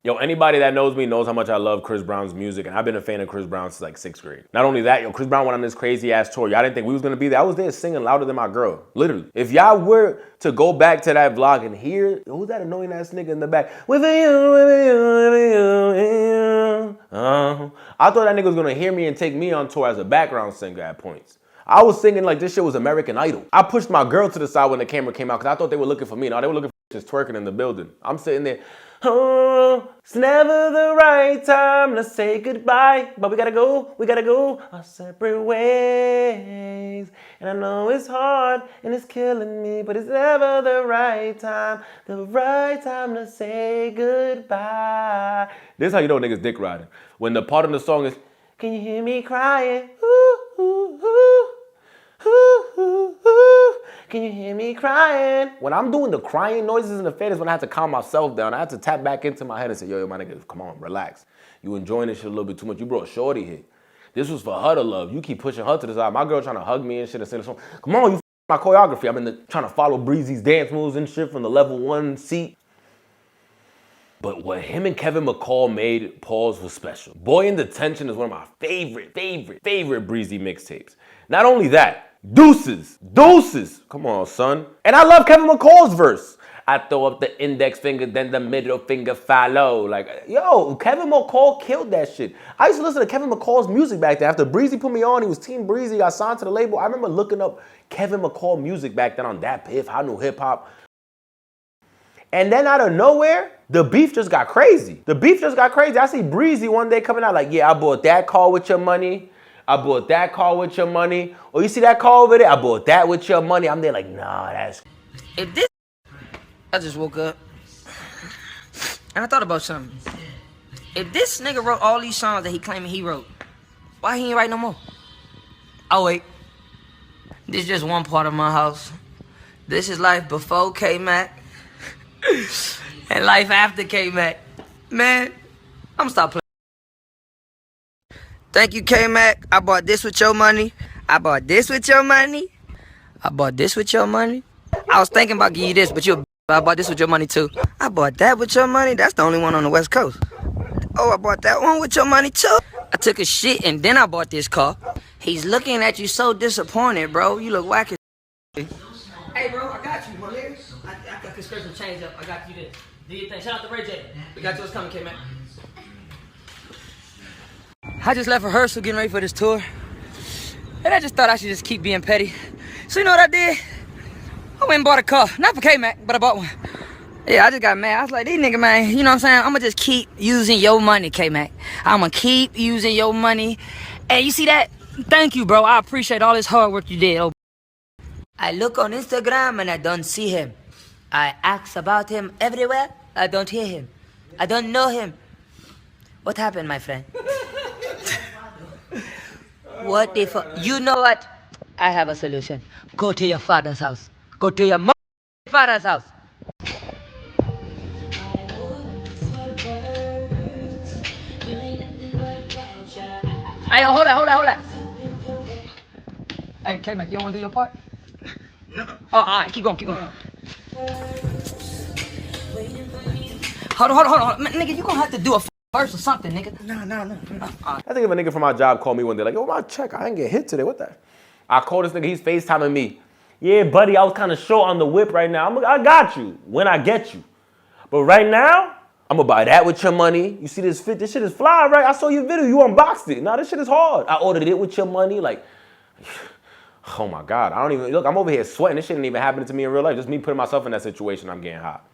Yo, anybody that knows me knows how much I love Chris Brown's music, and I've been a fan of Chris Brown since like 6th grade. Not only that, yo, Chris Brown went on this crazy ass tour. Y'all didn't think we was gonna be there. I was there singing louder than my girl, literally. If y'all were to go back to that vlog and hear, who's that annoying ass nigga in the back? With you. I thought that nigga was gonna hear me and take me on tour as a background singer at points. I was singing like this shit was American Idol. I pushed my girl to the side when the camera came out because I thought they were looking for me. No, they were looking for just twerking in the building. I'm sitting there. Oh, it's never the right time to say goodbye, but we gotta go our separate ways. And I know it's hard and it's killing me, but it's never the right time to say goodbye. This is how you know niggas dick riding. When the part of the song is, can you hear me crying? Ooh, ooh, ooh. Ooh, ooh, ooh. Can you hear me crying? When I'm doing the crying noises in the fade is when I have to calm myself down. I have to tap back into my head and say, yo, my nigga, come on, relax. You enjoying this shit a little bit too much. You brought shorty here. This was for her to love. You keep pushing her to the side. My girl trying to hug me and shit and sing the song. Come on, you my choreography. I'm trying to follow Breezy's dance moves and shit from the level 1 seat. But what him and Kevin McCall made, pause, was special. Boy in Detention is one of my favorite Breezy mixtapes. Not only that, Deuces. Come on, son. And I love Kevin McCall's verse. I throw up the index finger, then the middle finger follow. Like, yo, Kevin McCall killed that shit. I used to listen to Kevin McCall's music back then. After Breezy put me on, he was Team Breezy, got signed to the label. I remember looking up Kevin McCall music back then on Dat Piff, I Knew Hip Hop. And then out of nowhere, the beef just got crazy. I see Breezy one day coming out like, yeah, I bought that car with your money. I bought that car with your money. Or you see that car over there? I bought that with your money. I'm there like, nah, that's... If this... I just woke up. And I thought about something. If this nigga wrote all these songs that he claiming he wrote, why he ain't write no more? Oh, wait. This is just one part of my house. This is life before K-Mac. And life after K-Mac. Man, I'm gonna stop playing. Thank you, K-Mac. I bought this with your money. I bought this with your money. I bought this with your money. I was thinking about giving you this, but I bought this with your money too. I bought that with your money. That's the only one on the West Coast. Oh, I bought that one with your money too. I took a shit and then I bought this car. He's looking at you so disappointed, bro. You look whack as Hey, bro, I got you, my nigga. I got this person change up. I got you this. Do your thing. Shout out to Ray J. We got yours coming, K-Mac. I just left rehearsal getting ready for this tour. And I just thought I should just keep being petty. So you know what I did? I went and bought a car. Not for K-Mac, but I bought one. Yeah, I just got mad. I was like, these niggas, man, you know what I'm saying? I'm gonna just keep using your money, K-Mac. I'm gonna keep using your money. Hey, you see that? Thank you, bro. I appreciate all this hard work you did. Oh. I look on Instagram and I don't see him. I ask about him everywhere. I don't hear him. I don't know him. What happened, my friend? What if... You know what? I have a solution. Go to your father's house. Go to your father's house. Hey, hold on. Hey, K-Mac, you don't want to do your part? No. Oh, all right, keep going. Hold on. Man, nigga, you gonna have to do a verse or something, nigga. No. I think if a nigga from my job called me one day like, yo, my check, I didn't get hit today, what that? I called this nigga, he's FaceTiming me. Yeah, buddy, I was kind of short on the whip right now. I got you when I get you. But right now, I'm gonna buy that with your money. You see this fit? This shit is fly, right? I saw your video, you unboxed it. Nah, this shit is hard. I ordered it with your money, like, oh my God. I don't even, look, I'm over here sweating. This shit ain't even happening to me in real life. Just me putting myself in that situation, I'm getting hot.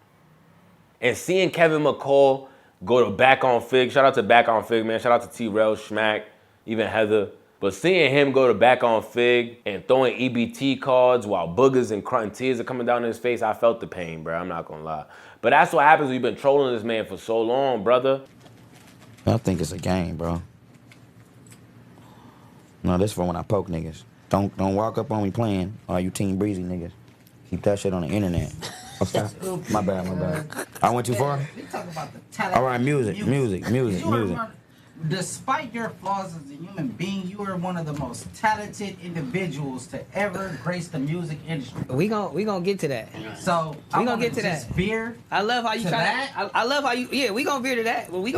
And seeing Kevin McCall go to Back on Fig, shout out to Back on Fig, man. Shout out to T-Rel, Schmack, even Heather. But seeing him go to Back on Fig and throwing EBT cards while boogers and tears are coming down his face, I felt the pain, bro. I'm not gonna lie. But that's what happens when you've been trolling this man for so long, brother. I think it's a game, bro. No, this for when I poke niggas. Don't walk up on me playing, all you Team Breezy niggas. Keep that shit on the internet. Okay? My bad. I went too far? All right, music. despite your flaws as a human being, you are one of the most talented individuals to ever grace the music industry. We gonna get to that. So We gonna get to that. Veer. I love how you try that. I love how you. Yeah, we gonna veer to that. Well, we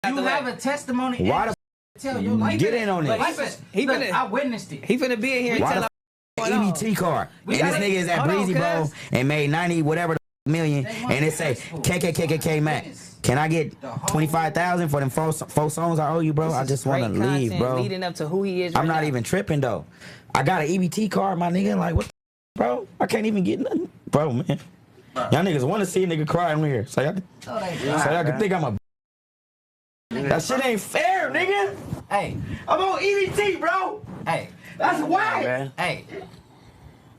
You have a testimony. Why the tell your life. get in on this? I witnessed it. He finna be in here and tell us. EBT card. And this nigga is at Breezy, bro, and made 90 whatever the million, and it say KKKKK Mac. Can I get 25,000 for them four songs I owe you, bro? I just want to leave, bro. Leading up to who he is. I'm not even tripping though. I got an EBT card, my nigga. Like what, bro? I can't even get nothing, bro, man. Y'all niggas want to see a nigga cry in here, so y'all can think I'm a. That shit ain't fair, nigga. Hey, I'm on EBT, bro. hey, That's why. hey.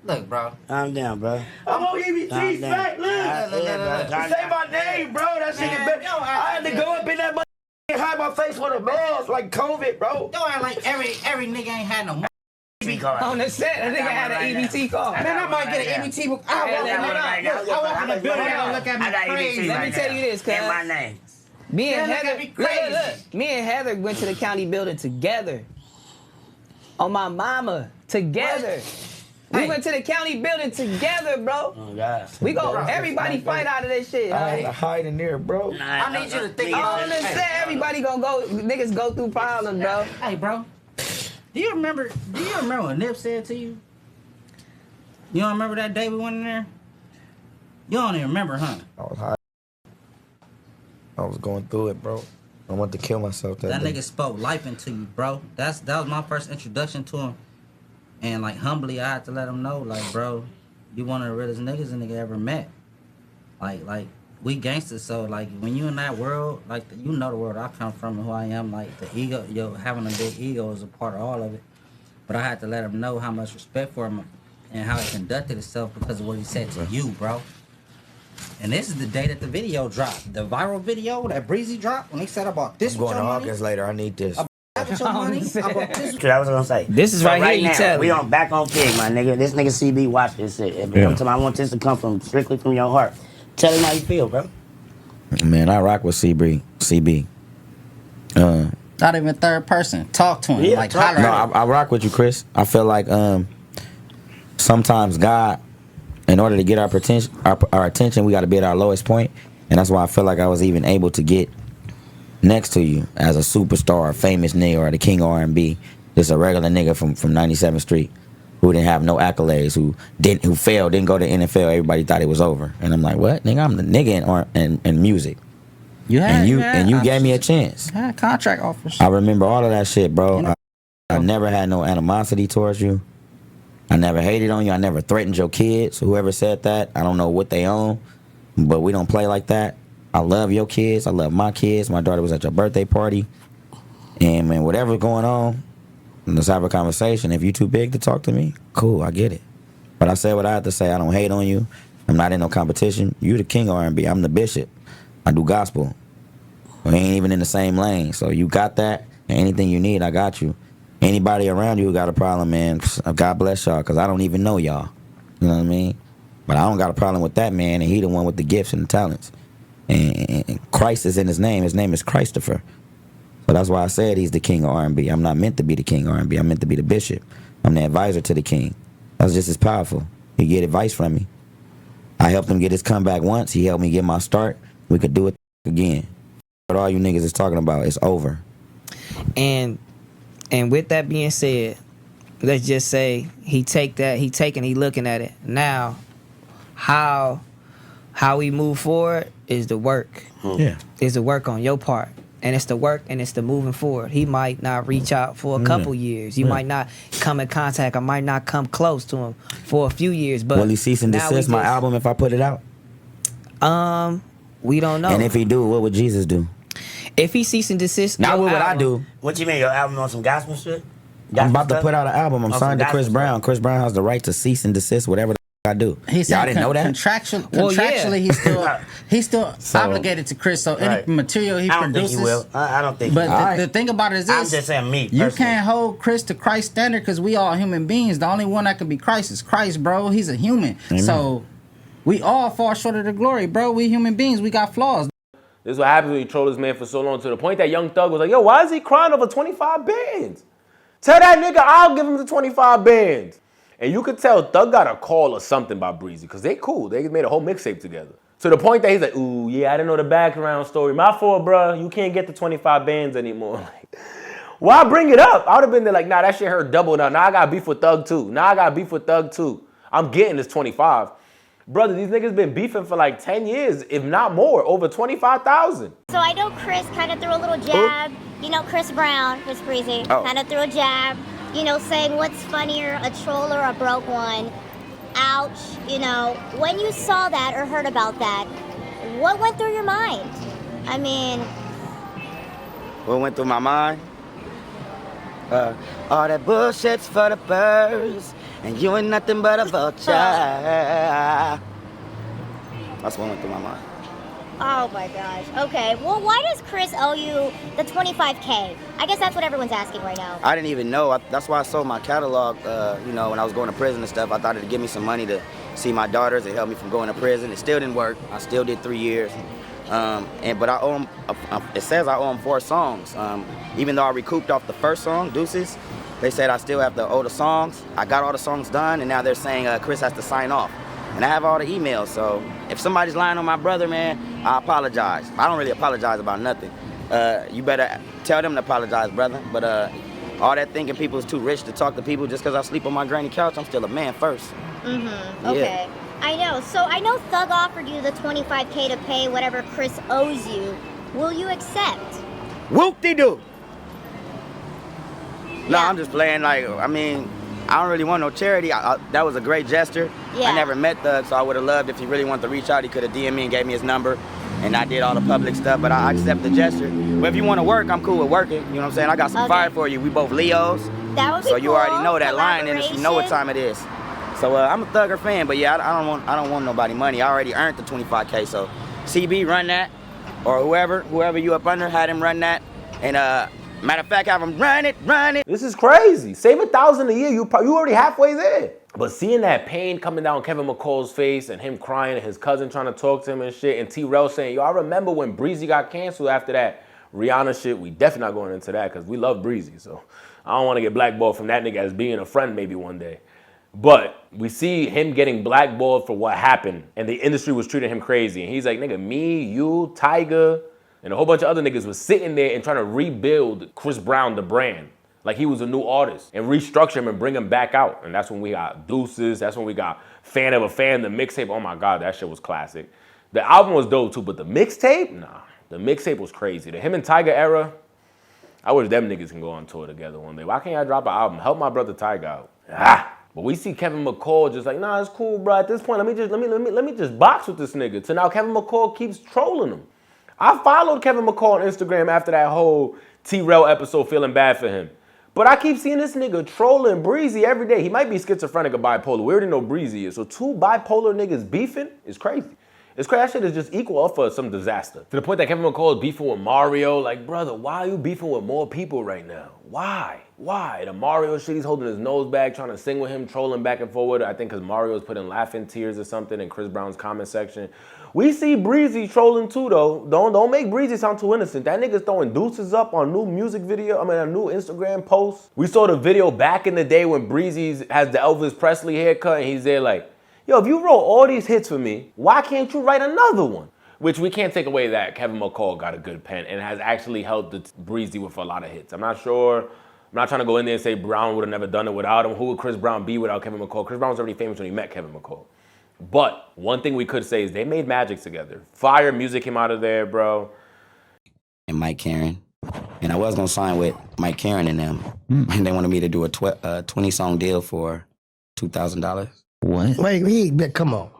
Look, bro. Calm down, bro. I'm on EBT, fact. Look. Say my name, bro. That shit is better. I had to go up in that mother and hide my face with a mask like COVID, bro. Don't act like every nigga ain't had no EBT card. On the set, that nigga had an EBT card. Man, I might get an EBT. I walk in the building, y'all look at me crazy. Let me tell you this, cuz. In my name. Me and Yeah, Heather, that'd be crazy. look. Me and Heather went to the county building together. On my mama, together. We went to the county building together, bro. Oh, God. We go, everybody fight out of this shit. I had to hide in there, bro. I need you to think On about the it. set, everybody gonna go, niggas go through problems, bro. Hey, bro. Do you remember what Nip said to you? You don't remember that day we went in there? You don't even remember, huh? I was high. I was going through it, bro. I wanted to kill myself That day. nigga spoke life into you, bro. That was my first introduction to him. And like humbly I had to let him know, like, bro, you one of the realest niggas a nigga ever met. Like we gangsters, so like when you in that world, like you know the world I come from and who I am, like the ego, having a big ego is a part of all of it. But I had to let him know how much respect for him and how he conducted himself because of what he said to you, bro. And this is the day that the video dropped. The viral video that Breezy dropped when he said about this I'm with going to your money. Hawkins later. I need this. With your money, about this. That's what I was gonna say. This is So right here, you now, tell we me. on back on Pig, my nigga. This nigga CB watch this shit. I want this to come from strictly from your heart. Tell him how you feel, bro. Man, I rock with CB. Not even third person. Talk to him. Yeah, like talk- holler No, at him. I rock with you, Chris. I feel like sometimes God, in order to get our attention, we got to be at our lowest point, and that's why I feel like I was even able to get next to you as a superstar, a famous nigga, or the king of R&B, just a regular nigga from 97th Street who didn't have no accolades, who failed, didn't go to NFL. Everybody thought it was over, and I'm like, what, nigga? I'm the nigga in music, and you gave me a chance. had contract offers. I remember all of that shit, bro. I never had no animosity towards you. I never hated on you. I never threatened your kids. Whoever said that, I don't know what they own, but we don't play like that. I love your kids. I love my kids. My daughter was at your birthday party. And, man, whatever's going on, let's have a conversation. If you too big to talk to me, cool, I get it. But I said what I had to say. I don't hate on you. I'm not in no competition. You the king of R&B. I'm the bishop. I do gospel. We ain't even in the same lane. So you got that, and anything you need, I got you. Anybody around you who got a problem, man, God bless y'all, because I don't even know y'all. You know what I mean? But I don't got a problem with that man, and he the one with the gifts and the talents. And Christ is in his name. His name is Christopher. So that's why I said he's the king of R&B. I'm not meant to be the king of R&B. I'm meant to be the bishop. I'm the advisor to the king. That's just as powerful. He get advice from me. I helped him get his comeback once. He helped me get my start. We could do it again. What all you niggas is talking about, it's over. And with that being said, let's just say he looking at it. Now, how we move forward is the work. Yeah. Is the work on your part. And it's the work and it's the moving forward. He might not reach out for a couple years. You might not come in contact or might not come close to him for a few years. But will he cease and now we desist my just- album if I put it out? We don't know. And if he do, what would Jesus do? If he cease and desist, Now your what would I album- do? What you mean, your album on some gospel shit? I'm about to Gospel put stuff? out an album. I'm On signed some to Chris gospel Brown. stuff? Chris Brown has the right to cease and desist whatever the I do. He said Y'all didn't know that? Contractually, he's still obligated to Chris. So any Right. material he I don't produces, think he will. I don't think But he will. the thing about it is this: I'm just saying me, you personally. can't hold Chris to Christ's standard because we all human beings. The only one that can be Christ is Christ, bro. He's a human. Amen. So we all fall short of the glory, bro. We human beings. We got flaws. This is what happens when you troll this man for so long, to the point that Young Thug was like, yo, why is he crying over 25 bands? Tell that nigga I'll give him the 25 bands. And you could tell Thug got a call or something by Breezy, because they cool. They made a whole mixtape together. To the point that he's like, ooh, yeah, I didn't know the background story. My fault, bro. You can't get the 25 bands anymore. Like, why bring it up? I would have been there like, nah, that shit hurt double now. Now I got beef with Thug too. I'm getting this 25. Brother, these niggas been beefing for like 10 years, if not more, over 25,000. So I know Chris kind of threw a little jab. You know, Chris Brown, Chris Breezy, kind of threw a jab, you know, saying what's funnier, a troll or a broke one? Ouch, you know. When you saw that or heard about that, what went through your mind? I mean... What went through my mind? All that bullshit's for the birds, and you ain't nothing but a vulture. That's what went through my mind. Oh my gosh. Okay. Well, why does Chris owe you the 25K? I guess that's what everyone's asking right now. I didn't even know. That's why I sold my catalog. You know, when I was going to prison and stuff, I thought it'd give me some money to see my daughters. It helped me from going to prison. It still didn't work. I still did 3 years. But I owe him. It says I owe him 4 songs. Even though I recouped off the first song, Deuces, they said I still have to owe the songs. I got all the songs done, and now they're saying Chris has to sign off. And I have all the emails, so if somebody's lying on my brother, man, I apologize. I don't really apologize about nothing. You better tell them to apologize, brother. But all that thinking people is too rich to talk to people just because I sleep on my granny couch, I'm still a man first. Mm-hmm, okay. Yeah. I know. So I know Thug offered you the 25K to pay whatever Chris owes you. Will you accept? Whoop-de-doo. No, I'm just playing like, I mean, I don't really want no charity. That was a great gesture. Yeah. I never met Thug, so I would have loved if he really wanted to reach out. He could have DM'd me and gave me his number, and I did all the public stuff, but I accept the gesture. But if you want to work, I'm cool with working. You know what I'm saying? I got some fire for you. We both Leos. That would be so you cool. already know that line in it. You know what time it is. So I'm a Thugger fan, but yeah, I don't want nobody money. I already earned the 25K, so CB run that, or whoever you up under, had him run that, and matter of fact, have him run it. This is crazy. Save $1,000 a year. You already halfway there. But seeing that pain coming down Kevin McCall's face and him crying and his cousin trying to talk to him and shit, and T-Rell saying, yo, I remember when Breezy got canceled after that Rihanna shit. We definitely not going into that because we love Breezy. So I don't want to get blackballed from that nigga as being a friend maybe one day. But we see him getting blackballed for what happened, and the industry was treating him crazy. And he's like, nigga, me, you, Tyga, and a whole bunch of other niggas was sitting there and trying to rebuild Chris Brown, the brand, like he was a new artist, and restructure him and bring him back out. And that's when we got Deuces. That's when we got Fan of a Fan, the mixtape. Oh my God, that shit was classic. The album was dope too, but the mixtape, nah. The mixtape was crazy. The him and Tyga era, I wish them niggas can go on tour together one day. Why can't I drop an album? Help my brother Tyga out. But we see Kevin McCall just like, nah, it's cool, bro. At this point, let me just box with this nigga. So now Kevin McCall keeps trolling him. I followed Kevin McCall on Instagram after that whole T-Rell episode, feeling bad for him. But I keep seeing this nigga trolling Breezy every day. He might be schizophrenic or bipolar. We already know Breezy is. So 2 bipolar niggas beefing is crazy. It's crazy. That shit is just equal up for some disaster. To the point that Kevin McCall is beefing with Mario. Like, brother, why are you beefing with more people right now? Why? The Mario shit, he's holding his nose back, trying to sing with him, trolling back and forward. I think because Mario's putting laughing tears or something in Chris Brown's comment section. We see Breezy trolling too, though. Don't make Breezy sound too innocent. That nigga's throwing Deuces up on new music video, a new Instagram post. We saw the video back in the day when Breezy has the Elvis Presley haircut, and he's there like, yo, if you wrote all these hits for me, why can't you write another one? Which we can't take away that Kevin McCall got a good pen and has actually helped Breezy with a lot of hits. I'm not sure. I'm not trying to go in there and say Brown would have never done it without him. Who would Chris Brown be without Kevin McCall? Chris Brown was already famous when he met Kevin McCall. But one thing we could say is they made magic together. Fire music came out of there, bro. And Mike Karen. And I was going to sign with Mike Karen and them. And they wanted me to do a 20-song deal for $2,000. What? Wait, come on.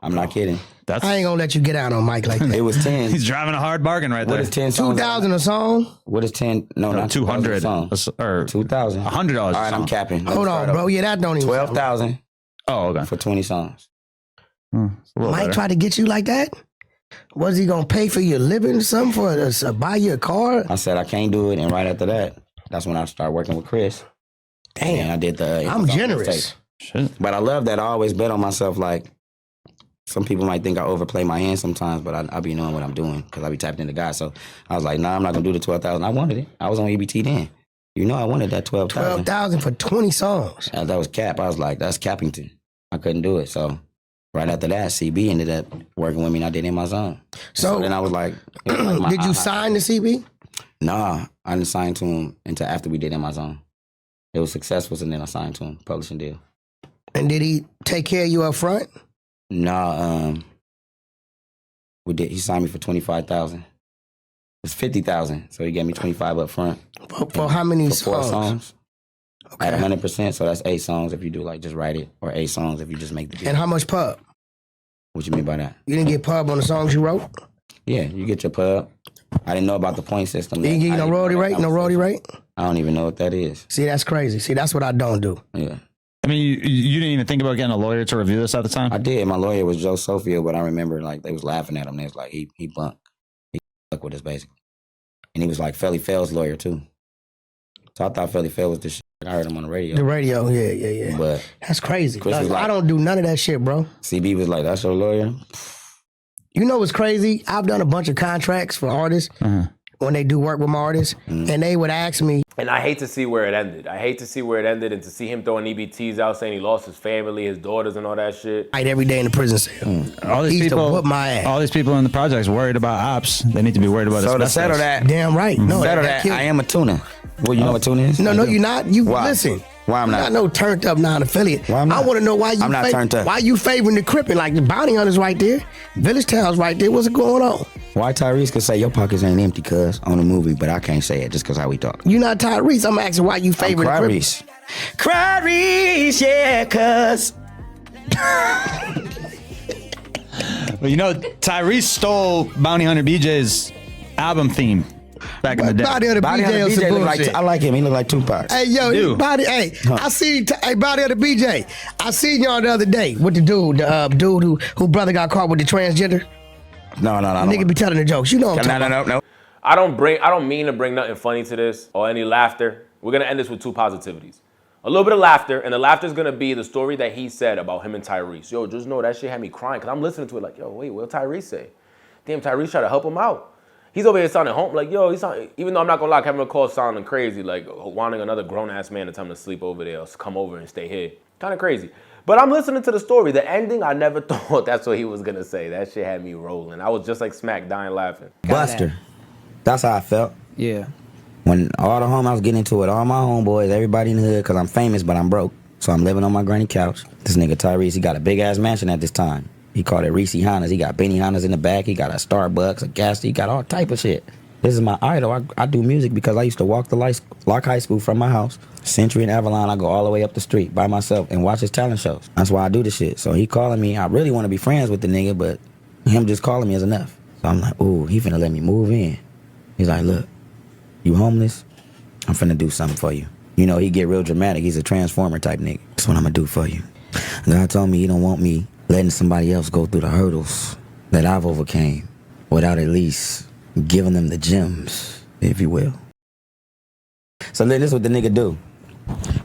I'm not kidding. I ain't gonna let you get out on Mike like that. It was 10. He's driving a hard bargain right there. What is 10 songs? 2,000 a song? What is 10? No, not 200 or 2,000. $100. All right, I'm capping. Hold on, bro. Yeah, that don't even. 12,000. Oh, okay. For 20 songs. Mike tried to get you like that? Was he gonna pay for your living or something for buy you a car? I said I can't do it, and right after that, that's when I started working with Chris. Damn, and I did the. I'm generous. Shit. But I love that I always bet on myself. Like some people might think I overplay my hand sometimes, but I be knowing what I'm doing because I be tapped into God. So I was like, nah, I'm not gonna do the 12,000. I wanted it. I was on EBT then. You know I wanted that 12,000. 12,000 for 20 songs. That was cap. I was like, that's Cappington. I couldn't do it. So right after that, CB ended up working with me and I did In My Zone. So then I was like, did you sign to CB? Nah, I didn't sign to him until after we did In My Zone. It was successful, and then I signed to him, publishing deal. And did he take care of you up front? Nah, we did. He signed me for 25,000. It's 50,000, so he gave me 25 up front. For how many for songs? 4 songs. Okay. At 100%, so that's 8 songs if you do like just write it, or 8 songs if you just make the beat. And how much pub? What you mean by that? You didn't get pub on the songs you wrote? Yeah, you get your pub. I didn't know about the point system. You didn't get no royalty rate? No royalty rate? I don't even know what that is. See, that's crazy. See, that's what I don't do. Yeah. I mean, you didn't even think about getting a lawyer to review this at the time? I did. My lawyer was Joe Sofield, but I remember like they was laughing at him. They was like, he bunked. He fucked with us basically. And he was like Felly Fell's lawyer too. So I thought Felly Fell was the shit. I heard him on the radio. The radio, yeah. But that's crazy. Chris was like, I don't do none of that shit, bro. CB was like, that's your lawyer? You know what's crazy? I've done a bunch of contracts for artists when they do work with my artists, and they would ask me. And I hate to see where it ended. I hate to see where it ended and to see him throwing EBTs out saying he lost his family, his daughters, and all that shit. Fight every day in the prison cell. All these He used to people, whoop my ass. all these people in the projects worried about ops. They need to be worried about So to asbestos. settle that, Damn right. No, settle that, killed- I am a tuner. Well, you know what tuna is? No, you're not. You Why? listen. Why I'm You're not? no turned up non-affiliate. Why I'm not? I want to know why you. I'm not turned up. Why you favoring the Crippin'? Like the Bounty Hunters right there, Village Town's right there. What's going on? Why Tyrese could say your pockets ain't empty, cuz, on the movie, but I can't say it just because how we talk. You not Tyrese. I'm asking why you favoring the Crippin'. Cryrese, yeah, cuz. Well, you know, Tyrese stole Bounty Hunter BJ's album theme back in the day. Bounty Hunter Body BJ on on the some BJ look like, bullshit. I like him. He look like Tupac. Hey, yo, Dude. Body, hey, I see, hey, Body Hunter BJ. I seen y'all the other day with the dude who brother got caught with the transgender. No. Nigga be telling the jokes. You know what I'm talking about. No. I don't mean to bring nothing funny to this or any laughter. We're gonna end this with 2 positivities. A little bit of laughter, and the laughter's gonna be the story that he said about him and Tyrese. Yo, just know that shit had me crying, because I'm listening to it like, yo, wait, what Tyrese say? Damn, Tyrese tried to help him out. He's over here sounding home, like, yo, even though I'm not gonna lie, Kevin McCall sounding crazy, like wanting another grown-ass man to tell him to sleep over there or come over and stay here. Kind of crazy. But I'm listening to the story. The ending, I never thought that's what he was gonna say. That shit had me rolling. I was just like Smack, dying laughing. Buster. That's how I felt. Yeah. When all the I was getting into it, all my homeboys, everybody in the hood, because I'm famous, but I'm broke. So I'm living on my granny couch. This nigga Tyrese, he got a big-ass mansion at this time. He called it Reese Hondas. He got Benny Hondas in the back. He got a Starbucks, a gas. He got all type of shit. This is my idol. I do music because I used to walk the Lock High School from my house. Century and Avalon, I go all the way up the street by myself and watch his talent shows. That's why I do this shit. So he calling me. I really want to be friends with the nigga, but him just calling me is enough. So I'm like, ooh, he finna let me move in. He's like, look, you homeless? I'm finna do something for you. You know, he get real dramatic. He's a transformer type nigga. That's what I'm gonna do for you. God told me he don't want me letting somebody else go through the hurdles that I've overcame without at least giving them the gems, if you will. So then this is what the nigga do.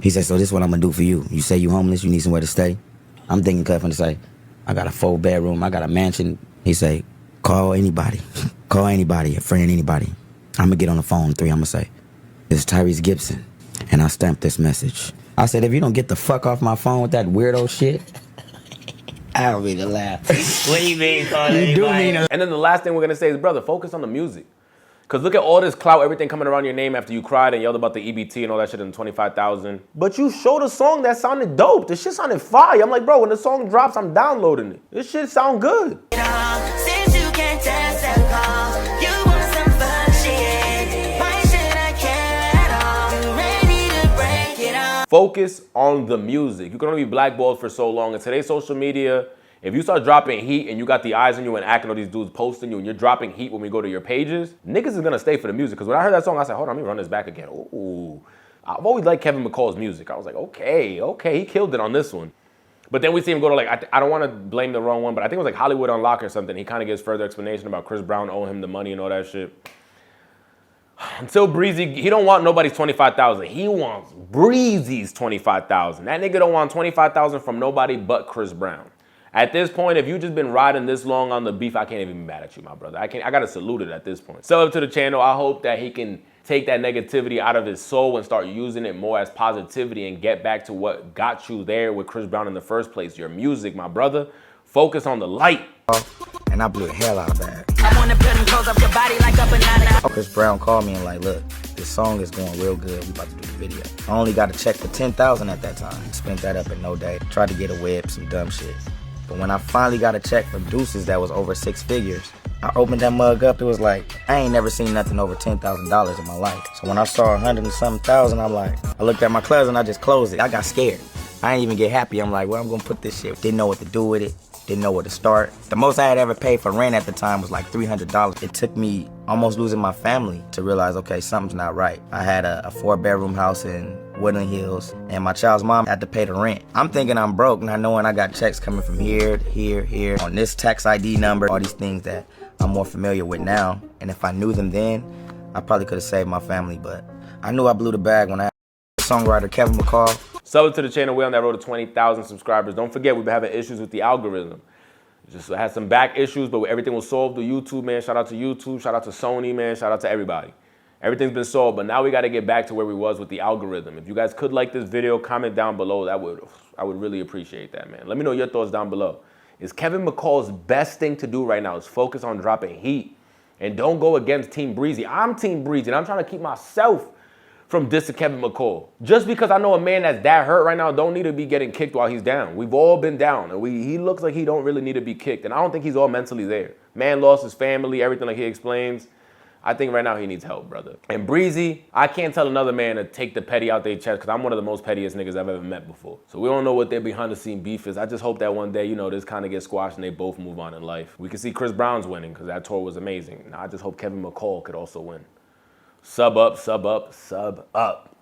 He said, so this is what I'm gonna do for you. You say you homeless, you need somewhere to stay. I'm thinking Kevin to say, I got a 4-bedroom, I got a mansion. He say, call anybody. Call anybody, a friend, anybody. I'm gonna get on the phone 3, I'm gonna say, this is Tyrese Gibson. And I stamped this message. I said, if you don't get the fuck off my phone with that weirdo shit, I don't mean to laugh. What do you mean, call anybody? And then the last thing we're gonna say is, brother, focus on the music. Cause look at all this clout, everything coming around your name after you cried and yelled about the EBT and all that shit in 25,000. But you showed a song that sounded dope. The shit sounded fire. I'm like, bro, when the song drops, I'm downloading it. This shit sound good. Since you can't test that call, you want some fun shit. Why should I care at all? You ready to break it off? Focus on the music. You can only be blackballed for so long. In today's social media, if you start dropping heat and you got the eyes on you and acting on these dudes posting you and you're dropping heat when we go to your pages, niggas is gonna stay for the music. Because when I heard that song, I said, hold on, let me run this back again. Ooh. I've always liked Kevin McCall's music. I was like, okay, he killed it on this one. But then we see him go to like, I don't want to blame the wrong one, but I think it was like Hollywood Unlocked or something. He kind of gives further explanation about Chris Brown owing him the money and all that shit. Until Breezy, he don't want nobody's 25,000. He wants Breezy's 25,000. That nigga don't want 25,000 from nobody but Chris Brown. At this point, if you just been riding this long on the beef, I can't even be mad at you, my brother. I gotta salute it at this point. Sub up to the channel. I hope that he can take that negativity out of his soul and start using it more as positivity and get back to what got you there with Chris Brown in the first place. Your music, my brother. Focus on the light. And I blew the hell out of that. I wanna put them clothes up your body like up and out. Chris Brown called me and like, look, this song is going real good. We about to do the video. I only got a check for $10,000 at that time. Spent that up in no day. Tried to get a whip, some dumb shit. But when I finally got a check from Deuces that was over 6 figures, I opened that mug up. It was like, I ain't never seen nothing over $10,000 in my life. So when I saw 100 and something thousand, I'm like, I looked at my cousin, I just closed it. I got scared. I didn't even get happy. I'm like, where I'm gonna put this shit? Didn't know what to do with it. Didn't know where to start. The most I had ever paid for rent at the time was like $300. It took me almost losing my family to realize, okay, something's not right. I had a 4-bedroom house in Woodland Hills, and my child's mom had to pay the rent. I'm thinking I'm broke, not knowing I got checks coming from here, here, on this tax ID number, all these things that I'm more familiar with now. And if I knew them then, I probably could have saved my family, but I knew I blew the bag when I songwriter Kevin McCall. Sub to the channel. We're on that road to 20,000 subscribers. Don't forget, we've been having issues with the algorithm. Just had some back issues, but everything was solved through YouTube, man. Shout out to YouTube. Shout out to Sony, man. Shout out to everybody. Everything's been solved, but now we got to get back to where we was with the algorithm. If you guys could like this video, comment down below. I would really appreciate that, man. Let me know your thoughts down below. Is Kevin McCall's best thing to do right now is focus on dropping heat and don't go against Team Breezy. I'm Team Breezy, and I'm trying to keep myself from dissing Kevin McCall. Just because I know a man that's that hurt right now don't need to be getting kicked while he's down. We've all been down, and he looks like he don't really need to be kicked, and I don't think he's all mentally there. Man lost his family, everything like he explains. I think right now he needs help, brother. And Breezy, I can't tell another man to take the petty out their chest because I'm one of the most pettiest niggas I've ever met before. So we don't know what their behind the scene beef is. I just hope that one day, you know, this kind of gets squashed and they both move on in life. We can see Chris Brown's winning because that tour was amazing. Now I just hope Kevin McCall could also win. Sub up, sub up, sub up.